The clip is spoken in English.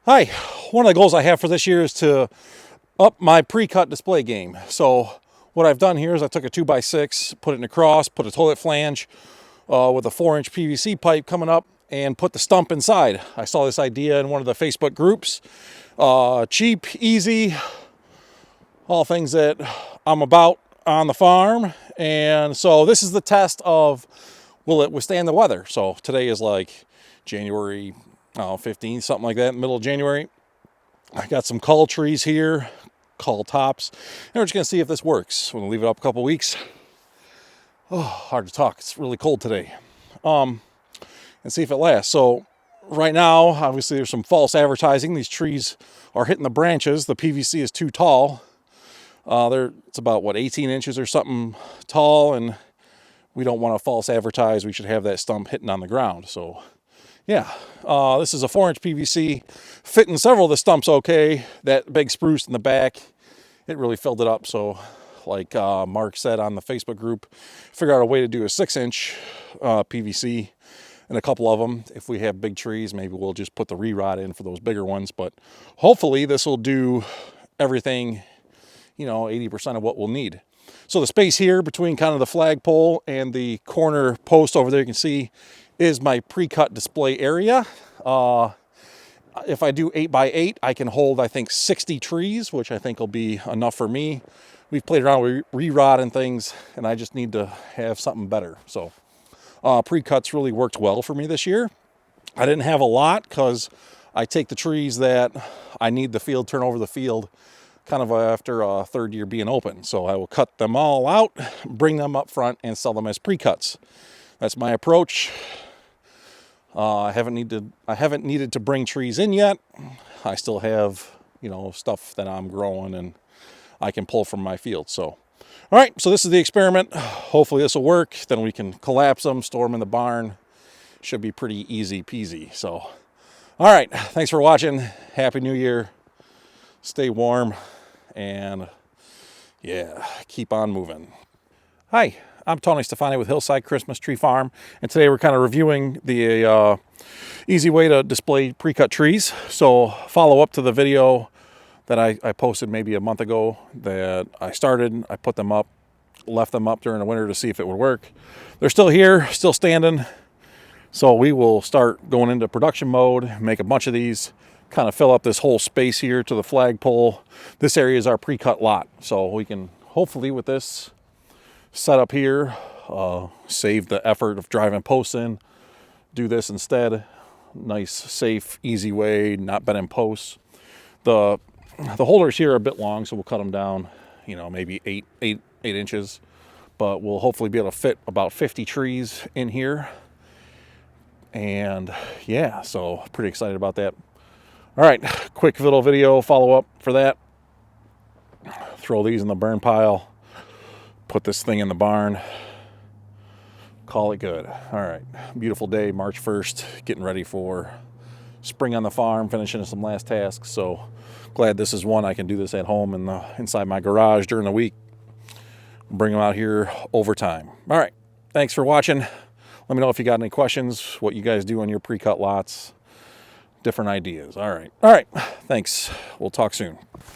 Hi, one of the goals I have for this year is to up my pre-cut display game. So what I've done here is I took a 2x6, put it in a cross, put a toilet flange with a 4-inch PVC pipe coming up, and put the stump inside. I saw this idea in one of the Facebook groups. Cheap, easy, all things that I'm about on the farm. And so this is the test of, will it withstand the weather? So today is like January 15th, something like that, middle of January. I got some cull trees here, cull tops, and we're just gonna see if this works. We're gonna leave it up a couple weeks. Oh, hard to talk. It's really cold today. And see if it lasts. So right now, obviously there's some false advertising. These trees are hitting the branches. The PVC is too tall. It's about, what, 18 inches or something tall, and we don't want to false advertise. We should have that stump hitting on the ground. So yeah, this is a 4-inch PVC, fitting several of the stumps okay. That big spruce in the back, it really filled it up. So like Mark said on the Facebook group, figure out a way to do a 6-inch PVC and a couple of them. If we have big trees, maybe we'll just put the re-rod in for those bigger ones. But hopefully this will do everything, 80% of what we'll need. So the space here between kind of the flagpole and the corner post over there, you can see, is my pre-cut display area. If I do 8x8, I can hold, I think, 60 trees, which I think will be enough for me. We've played around with re-rod and things, and I just need to have something better. So pre-cuts really worked well for me this year. I didn't have a lot because I take the trees that I need the field, turn over the field, kind of after a third year being open. So I will cut them all out, bring them up front, and sell them as pre-cuts. That's my approach. I haven't needed to bring trees in yet. I still have, stuff that I'm growing and I can pull from my field. So, all right, so this is the experiment. Hopefully this will work. Then we can collapse them, store them in the barn. Should be pretty easy peasy. So, all right, thanks for watching. Happy New Year. Stay warm and yeah, keep on moving. Hi. I'm Tony Stefani with Hillside Christmas Tree Farm, and today we're kind of reviewing the easy way to display pre-cut trees. So follow up to the video that I posted maybe a month ago that I started. I put them up, left them up during the winter to see if it would work. They're still here, still standing. So we will start going into production mode, make a bunch of these, kind of fill up this whole space here to the flagpole. This area is our pre-cut lot. So we can hopefully with this setup here, save the effort of driving posts in, do this instead. Nice, safe, easy way, not bending posts. The holders here are a bit long, so we'll cut them down, maybe 8 inches, but we'll hopefully be able to fit about 50 trees in here. And yeah, so pretty excited about that. All right, quick little video follow-up for that. Throw these in the burn pile. Put this thing in the barn, call it good. All right, beautiful day, March 1st, getting ready for spring on the farm, finishing some last tasks. So glad this is one I can do this at home inside my garage during the week. Bring them out here over time. All right, thanks for watching. Let me know if you got any questions, what you guys do on your pre-cut lots, different ideas. All right, thanks. We'll talk soon.